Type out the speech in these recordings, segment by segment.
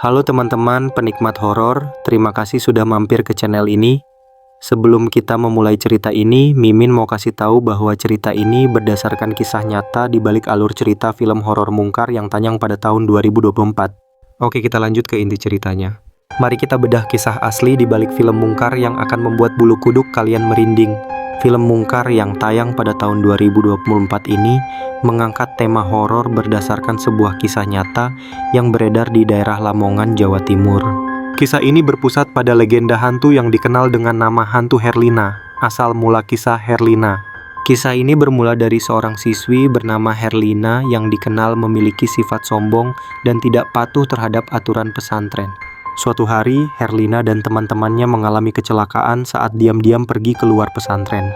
Halo teman-teman penikmat horor, terima kasih sudah mampir ke channel ini. Sebelum kita memulai cerita ini, Mimin mau kasih tahu bahwa cerita ini berdasarkan kisah nyata di balik alur cerita film horor Mungkar yang tayang pada tahun 2024. Oke, kita lanjut ke inti ceritanya. Mari kita bedah kisah asli di balik film Mungkar yang akan membuat bulu kuduk kalian merinding. Film Mungkar yang tayang pada tahun 2024 ini mengangkat tema horor berdasarkan sebuah kisah nyata yang beredar di daerah Lamongan, Jawa Timur. Kisah ini berpusat pada legenda hantu yang dikenal dengan nama hantu Herlina, asal mula kisah Herlina. Kisah ini bermula dari seorang siswi bernama Herlina yang dikenal memiliki sifat sombong dan tidak patuh terhadap aturan pesantren. Suatu hari, Herlina dan teman-temannya mengalami kecelakaan saat diam-diam pergi keluar pesantren.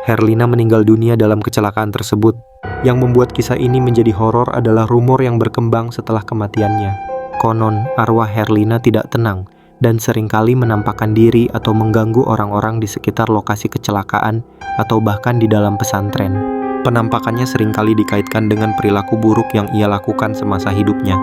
Herlina meninggal dunia dalam kecelakaan tersebut. Yang membuat kisah ini menjadi horor adalah rumor yang berkembang setelah kematiannya. Konon, arwah Herlina tidak tenang dan seringkali menampakkan diri atau mengganggu orang-orang di sekitar lokasi kecelakaan atau bahkan di dalam pesantren. Penampakannya seringkali dikaitkan dengan perilaku buruk yang ia lakukan semasa hidupnya.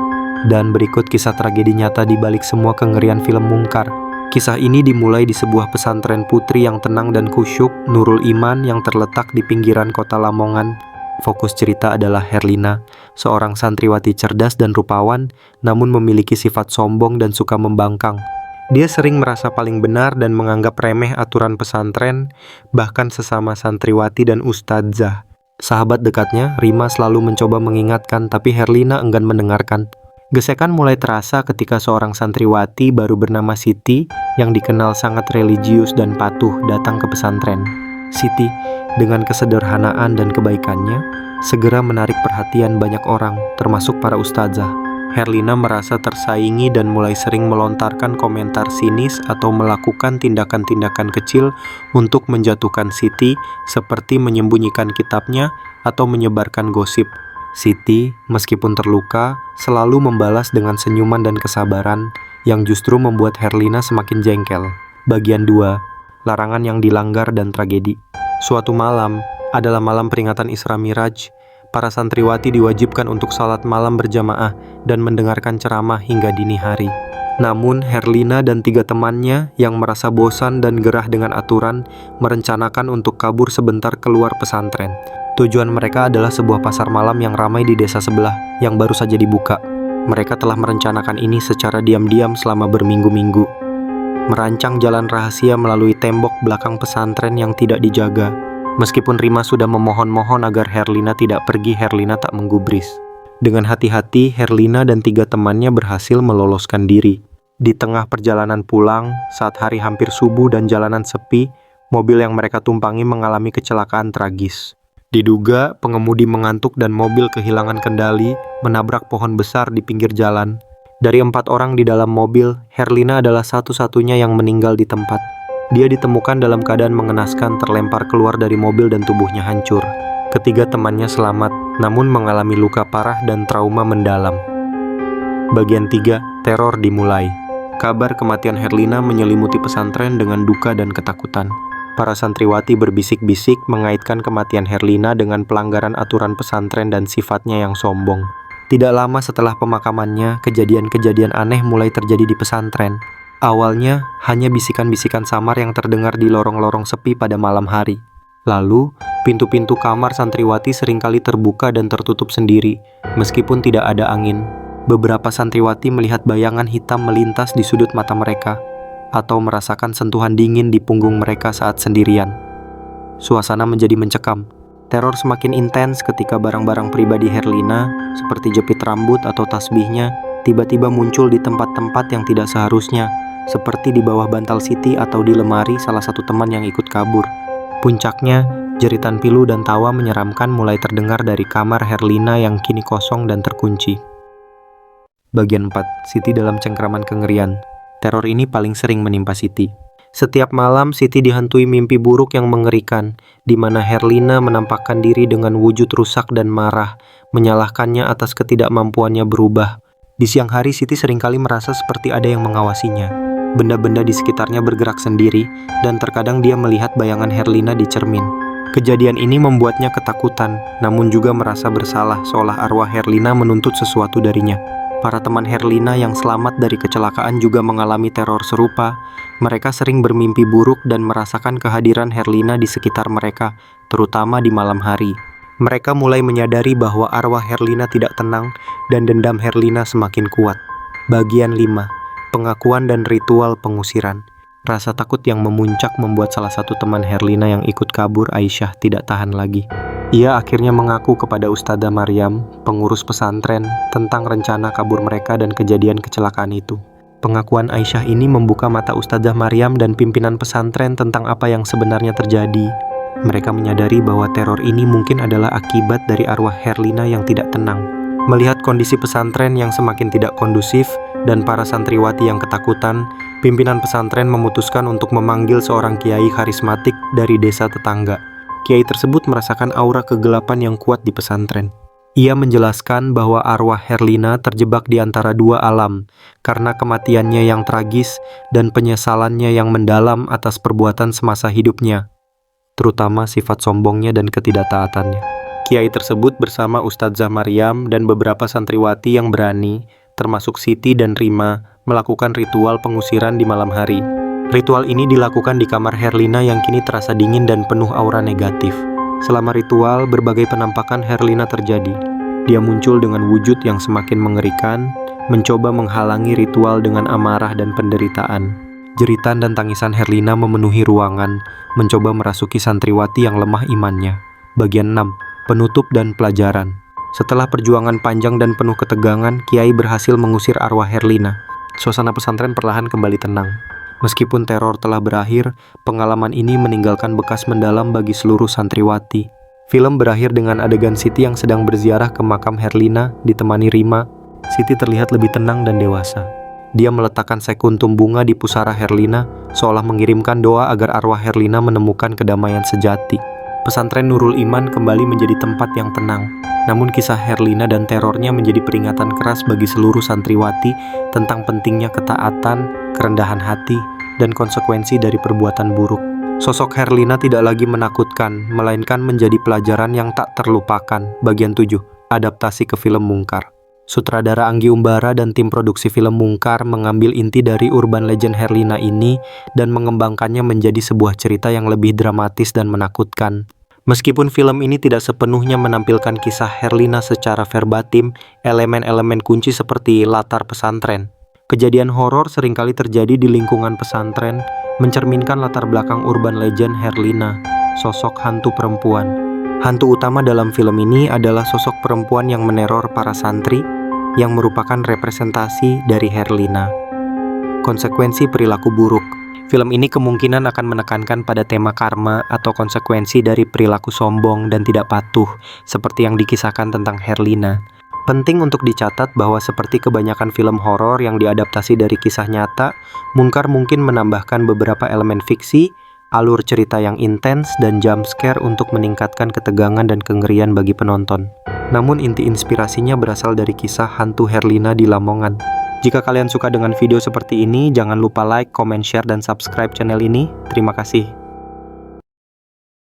Dan berikut kisah tragedi nyata di balik semua kengerian film Mungkar. Kisah ini dimulai di sebuah pesantren putri yang tenang dan khusyuk, Nurul Iman, yang terletak di pinggiran kota Lamongan. Fokus cerita adalah Herlina, seorang santriwati cerdas dan rupawan, namun memiliki sifat sombong dan suka membangkang. Dia sering merasa paling benar dan menganggap remeh aturan pesantren, bahkan sesama santriwati dan ustadzah. Sahabat dekatnya, Rima, selalu mencoba mengingatkan, tapi Herlina enggan mendengarkan. Gesekan mulai terasa ketika seorang santriwati baru bernama Siti yang dikenal sangat religius dan patuh datang ke pesantren. Siti, dengan kesederhanaan dan kebaikannya, segera menarik perhatian banyak orang, termasuk para ustazah. Herlina merasa tersaingi dan mulai sering melontarkan komentar sinis atau melakukan tindakan-tindakan kecil untuk menjatuhkan Siti, seperti menyembunyikan kitabnya atau menyebarkan gosip. Siti, meskipun terluka, selalu membalas dengan senyuman dan kesabaran yang justru membuat Herlina semakin jengkel. Bagian 2. Larangan yang dilanggar dan tragedi. Suatu malam, adalah malam peringatan Isra Miraj. Para santriwati diwajibkan untuk salat malam berjamaah dan mendengarkan ceramah hingga dini hari. Namun, Herlina dan 3 temannya yang merasa bosan dan gerah dengan aturan merencanakan untuk kabur sebentar keluar pesantren. Tujuan mereka adalah sebuah pasar malam yang ramai di desa sebelah yang baru saja dibuka. Mereka telah merencanakan ini secara diam-diam selama berminggu-minggu. Merancang jalan rahasia melalui tembok belakang pesantren yang tidak dijaga. Meskipun Rima sudah memohon-mohon agar Herlina tidak pergi, Herlina tak menggubris. Dengan hati-hati, Herlina dan 3 temannya berhasil meloloskan diri. Di tengah perjalanan pulang, saat hari hampir subuh dan jalanan sepi, mobil yang mereka tumpangi mengalami kecelakaan tragis. Diduga pengemudi mengantuk dan mobil kehilangan kendali, menabrak pohon besar di pinggir jalan. Dari 4 orang di dalam mobil, Herlina adalah satu-satunya yang meninggal di tempat. Dia ditemukan dalam keadaan mengenaskan, terlempar keluar dari mobil dan tubuhnya hancur. Ketiga temannya selamat, namun mengalami luka parah dan trauma mendalam. Bagian 3. Teror dimulai. Kabar kematian Herlina menyelimuti pesantren dengan duka dan ketakutan. Para santriwati berbisik-bisik mengaitkan kematian Herlina dengan pelanggaran aturan pesantren dan sifatnya yang sombong. Tidak lama setelah pemakamannya, kejadian-kejadian aneh mulai terjadi di pesantren. Awalnya, hanya bisikan-bisikan samar yang terdengar di lorong-lorong sepi pada malam hari. Lalu, pintu-pintu kamar santriwati seringkali terbuka dan tertutup sendiri, meskipun tidak ada angin. Beberapa santriwati melihat bayangan hitam melintas di sudut mata mereka, atau merasakan sentuhan dingin di punggung mereka saat sendirian. Suasana menjadi mencekam. Teror semakin intens ketika barang-barang pribadi Herlina, seperti jepit rambut atau tasbihnya, tiba-tiba muncul di tempat-tempat yang tidak seharusnya, seperti di bawah bantal Siti atau di lemari salah satu teman yang ikut kabur. Puncaknya, jeritan pilu dan tawa menyeramkan mulai terdengar dari kamar Herlina yang kini kosong dan terkunci. Bagian 4. Siti dalam cengkraman kengerian. Teror ini paling sering menimpa Siti. Setiap malam, Siti dihantui mimpi buruk yang mengerikan, di mana Herlina menampakkan diri dengan wujud rusak dan marah, menyalahkannya atas ketidakmampuannya berubah. Di siang hari, Siti seringkali merasa seperti ada yang mengawasinya. Benda-benda di sekitarnya bergerak sendiri, dan terkadang dia melihat bayangan Herlina di cermin. Kejadian ini membuatnya ketakutan, namun juga merasa bersalah seolah arwah Herlina menuntut sesuatu darinya. Para teman Herlina yang selamat dari kecelakaan juga mengalami teror serupa. Mereka sering bermimpi buruk dan merasakan kehadiran Herlina di sekitar mereka, terutama di malam hari. Mereka mulai menyadari bahwa arwah Herlina tidak tenang dan dendam Herlina semakin kuat. Bagian 5. Pengakuan dan ritual pengusiran. Rasa takut yang memuncak membuat salah satu teman Herlina yang ikut kabur, Aisyah, tidak tahan lagi. Ia akhirnya mengaku kepada Ustadzah Maryam, pengurus pesantren, tentang rencana kabur mereka dan kejadian kecelakaan itu. Pengakuan Aisyah ini membuka mata Ustadzah Maryam dan pimpinan pesantren tentang apa yang sebenarnya terjadi. Mereka menyadari bahwa teror ini mungkin adalah akibat dari arwah Herlina yang tidak tenang. Melihat kondisi pesantren yang semakin tidak kondusif dan para santriwati yang ketakutan, pimpinan pesantren memutuskan untuk memanggil seorang kiai karismatik dari desa tetangga. Kiai tersebut merasakan aura kegelapan yang kuat di pesantren. Ia menjelaskan bahwa arwah Herlina terjebak di antara dua alam karena kematiannya yang tragis dan penyesalannya yang mendalam atas perbuatan semasa hidupnya, terutama sifat sombongnya dan ketidaktaatannya. Kiai tersebut bersama Ustadzah Maryam dan beberapa santriwati yang berani, termasuk Siti dan Rima, melakukan ritual pengusiran di malam hari. Ritual ini dilakukan di kamar Herlina yang kini terasa dingin dan penuh aura negatif. Selama ritual, berbagai penampakan Herlina terjadi. Dia muncul dengan wujud yang semakin mengerikan, mencoba menghalangi ritual dengan amarah dan penderitaan. Jeritan dan tangisan Herlina memenuhi ruangan, mencoba merasuki santriwati yang lemah imannya. Bagian 6. Penutup dan pelajaran. Setelah perjuangan panjang dan penuh ketegangan, Kiai berhasil mengusir arwah Herlina. Suasana pesantren perlahan kembali tenang. Meskipun teror telah berakhir, pengalaman ini meninggalkan bekas mendalam bagi seluruh santriwati. Film berakhir dengan adegan Siti yang sedang berziarah ke makam Herlina ditemani Rima. Siti terlihat lebih tenang dan dewasa. Dia meletakkan sekuntum bunga di pusara Herlina, seolah mengirimkan doa agar arwah Herlina menemukan kedamaian sejati. Pesantren Nurul Iman kembali menjadi tempat yang tenang. Namun kisah Herlina dan terornya menjadi peringatan keras bagi seluruh santriwati tentang pentingnya ketaatan, kerendahan hati, dan konsekuensi dari perbuatan buruk. Sosok Herlina tidak lagi menakutkan, melainkan menjadi pelajaran yang tak terlupakan. Bagian 7. Adaptasi ke film Mungkar. Sutradara Anggi Umbara dan tim produksi film Mungkar mengambil inti dari urban legend Herlina ini dan mengembangkannya menjadi sebuah cerita yang lebih dramatis dan menakutkan. Meskipun film ini tidak sepenuhnya menampilkan kisah Herlina secara verbatim, elemen-elemen kunci seperti latar pesantren, kejadian horor seringkali terjadi di lingkungan pesantren, mencerminkan latar belakang urban legend Herlina, sosok hantu perempuan. Hantu utama dalam film ini adalah sosok perempuan yang meneror para santri, yang merupakan representasi dari Herlina. Konsekuensi perilaku buruk. Film ini kemungkinan akan menekankan pada tema karma atau konsekuensi dari perilaku sombong dan tidak patuh, seperti yang dikisahkan tentang Herlina. Penting untuk dicatat bahwa seperti kebanyakan film horor yang diadaptasi dari kisah nyata, Mungkar mungkin menambahkan beberapa elemen fiksi, alur cerita yang intens, dan jump scare untuk meningkatkan ketegangan dan kengerian bagi penonton. Namun inti inspirasinya berasal dari kisah hantu Herlina di Lamongan. Jika kalian suka dengan video seperti ini, jangan lupa like, comment, share, dan subscribe channel ini. Terima kasih.